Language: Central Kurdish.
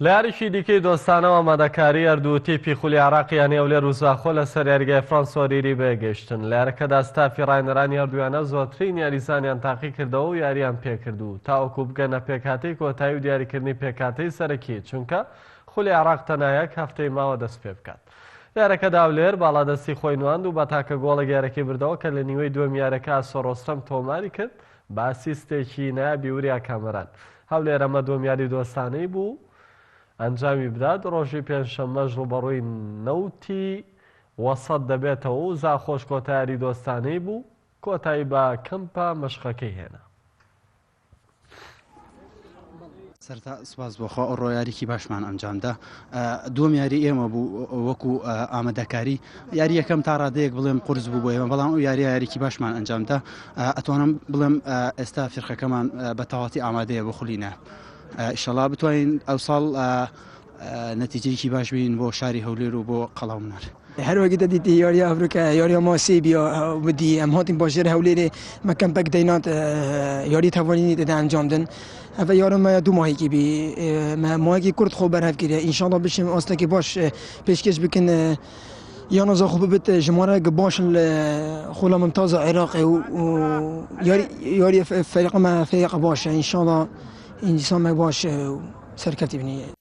لارشی دیکەی دۆستانەوە ئامادەکاری هەردوو تیپی خولی عێراق یانەی هەولێر و زاخۆ لەسەر یاریگای فرانسۆریری بەیەگەیشتن. لارەکەدا ستافی ڕاهێنەرانی هەردوویانە زۆرترین یاریزانیان تاقی کردەوە و یاریان پێکردو تاوەکو بگەنە پێکهاتەی کۆتایی و دیاریکردنی پێکهاتەی سەرەکی، چونکە خولی عێراق تەنایەک هەفتەی ماوە دەست پێ بکات. یارەکەدا هەولێر باڵادەستی خۆی نواند و بە تاکە گۆڵێک یارەکەی بردەوە کە لە نیوەی دووەم یارەکە سۆڕۆستەم تۆماری کرد بە ئاسیستێکی نایابی وریا کامەران. هەولێر ئەمە دووەم یاری دۆستانەی بوو ئەنجامی بدات. ڕۆژی پێنجشەممەش ڕوبەڕووی نەوتی وەسەد دەبێتەوە و زاخۆش کۆتاییاری دۆستانەی بوو، کۆتایی بە کەمپە مەشقەکەی هێنا. سەرتا سوپاس بۆخوا ڕۆیاریکی باشمان ئەنجامدا. دووەم یاری ئێمە بوو وەکو ئامادەکاری. یاری یەکەم تا ڕادەیەک بڵێم قورس بوو بۆ ئێمە، بەڵام ئەو یاریکی باشمان ئەنجامدا. ئەتوانم بڵێم ئێستا فێرخەکەمان بە تەواتی ئامادەیە بۆ خولینە. ئینشەڵا بتوانین ئەو ساڵ نەتیجەیەکی باش بین بۆ شاری هەولێر و بۆ قەڵاو منار. هر وقت دیدی یاری آفریقا یاری ماسی بیا بدی ام هاتیم باشر هەولێر مکم پک دینات یاری توانی داده انجام دن. و یارم دو ماهی کی بی ماهی کی کرد خوب برهف کردی. انشالله بشیم آستا که باش پیشکش بکن یانو زاخو ببت جماره باش خولا ممتاز عراق و یاری فرق ما فرق باشه انشالله انسان ما باش سرکتی بنی